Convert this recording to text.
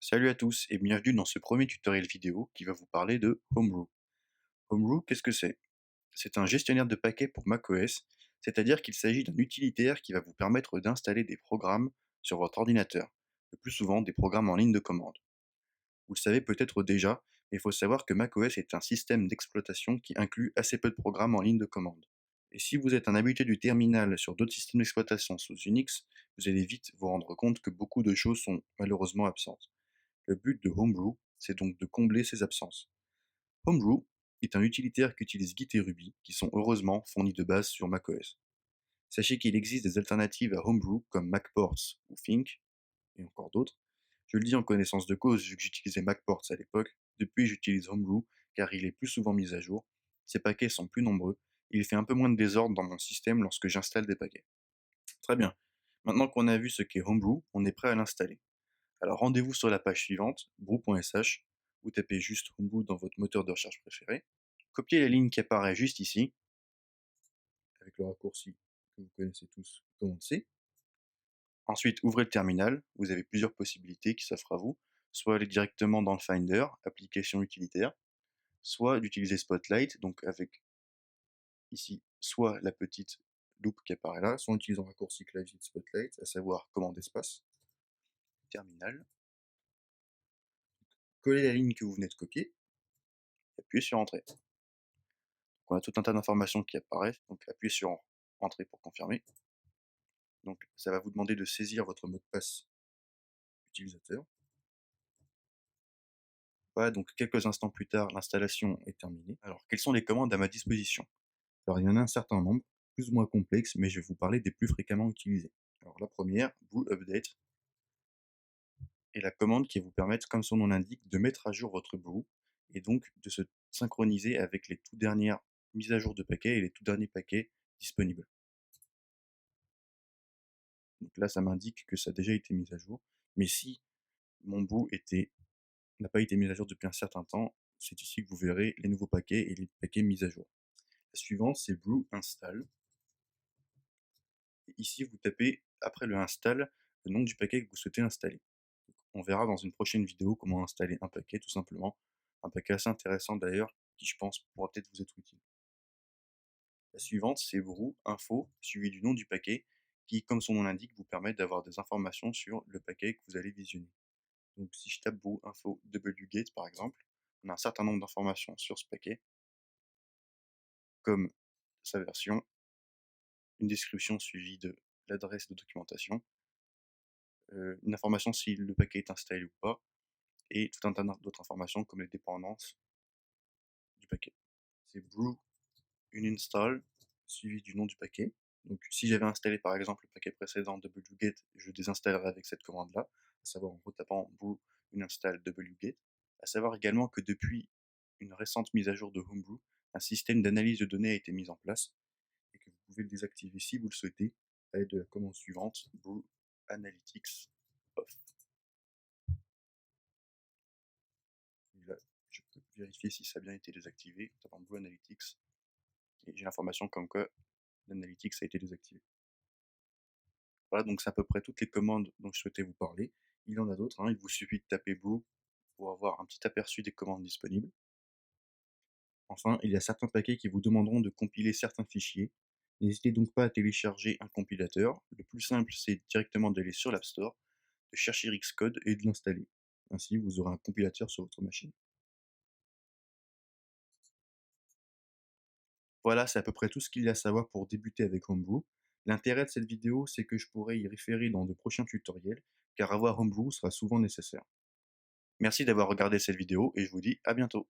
Salut à tous et bienvenue dans ce premier tutoriel vidéo qui va vous parler de Homebrew. Homebrew, qu'est-ce que c'est? C'est un gestionnaire de paquets pour macOS, c'est-à-dire qu'il s'agit d'un utilitaire qui va vous permettre d'installer des programmes sur votre ordinateur, le plus souvent des programmes en ligne de commande. Vous le savez peut-être déjà, mais il faut savoir que macOS est un système d'exploitation qui inclut assez peu de programmes en ligne de commande. Et si vous êtes un habitué du terminal sur d'autres systèmes d'exploitation sous Unix, vous allez vite vous rendre compte que beaucoup de choses sont malheureusement absentes. Le but de Homebrew, c'est donc de combler ces absences. Homebrew est un utilitaire qui utilise Git et Ruby, qui sont heureusement fournis de base sur macOS. Sachez qu'il existe des alternatives à Homebrew comme MacPorts ou Think, et encore d'autres. Je le dis en connaissance de cause vu que j'utilisais MacPorts à l'époque. Depuis, j'utilise Homebrew car il est plus souvent mis à jour, ses paquets sont plus nombreux, et il fait un peu moins de désordre dans mon système lorsque j'installe des paquets. Très bien. Maintenant qu'on a vu ce qu'est Homebrew, on est prêt à l'installer. Alors rendez-vous sur la page suivante, brew.sh, vous tapez juste Homebrew dans votre moteur de recherche préféré, copiez la ligne qui apparaît juste ici, avec le raccourci que vous connaissez tous, commande C. Ensuite, ouvrez le terminal, vous avez plusieurs possibilités qui s'offrent à vous, soit aller directement dans le Finder, application utilitaire, soit d'utiliser Spotlight, donc avec ici soit la petite loupe qui apparaît là, soit en utilisant le raccourci clavier de Spotlight, à savoir commande espace, terminal, collez la ligne que vous venez de copier, et appuyez sur Entrée. On a tout un tas d'informations qui apparaissent, donc appuyez sur Entrée pour confirmer. Donc ça va vous demander de saisir votre mot de passe utilisateur. Voilà, donc quelques instants plus tard, l'installation est terminée. Alors quelles sont les commandes à ma disposition? Alors il y en a un certain nombre, plus ou moins complexes, mais je vais vous parler des plus fréquemment utilisées. Alors la première, brew update, est la commande qui va vous permettre, comme son nom l'indique, de mettre à jour votre brew, et donc de se synchroniser avec les toutes dernières mises à jour de paquets et les tout derniers paquets disponibles. Donc là, ça m'indique que ça a déjà été mis à jour. Mais si mon bout n'a pas été mis à jour depuis un certain temps, c'est ici que vous verrez les nouveaux paquets et les paquets mis à jour. La suivante, c'est brew install. Et ici, vous tapez, après le install, le nom du paquet que vous souhaitez installer. Donc, on verra dans une prochaine vidéo comment installer un paquet, tout simplement. Un paquet assez intéressant d'ailleurs, qui je pense pourra peut-être vous être utile. La suivante, c'est brew info, suivi du nom du paquet, qui, comme son nom l'indique, vous permet d'avoir des informations sur le paquet que vous allez visionner. Donc si je tape brew info wget par exemple, on a un certain nombre d'informations sur ce paquet, comme sa version, une description suivie de l'adresse de documentation, une information si le paquet est installé ou pas, et tout un tas d'autres informations comme les dépendances du paquet. C'est brew une install suivi du nom du paquet. Donc si j'avais installé par exemple le paquet précédent wget, je désinstallerai avec cette commande-là, à savoir en retapant brew une install wget. À savoir également que depuis une récente mise à jour de Homebrew, un système d'analyse de données a été mis en place et que vous pouvez le désactiver si vous le souhaitez à l'aide de la commande suivante, brew analytics off. Et là, je peux vérifier si ça a bien été désactivé en tapant brew analytics et j'ai l'information comme quoi l'analytics a été désactivé. Voilà, donc c'est à peu près toutes les commandes dont je souhaitais vous parler. Il y en a d'autres, hein, il vous suffit de taper brew pour avoir un petit aperçu des commandes disponibles. Enfin, il y a certains paquets qui vous demanderont de compiler certains fichiers. N'hésitez donc pas à télécharger un compilateur. Le plus simple, c'est directement d'aller sur l'App Store, de chercher Xcode et de l'installer. Ainsi, vous aurez un compilateur sur votre machine. Voilà, c'est à peu près tout ce qu'il y a à savoir pour débuter avec Homebrew. L'intérêt de cette vidéo, c'est que je pourrai y référer dans de prochains tutoriels, car avoir Homebrew sera souvent nécessaire. Merci d'avoir regardé cette vidéo et je vous dis à bientôt.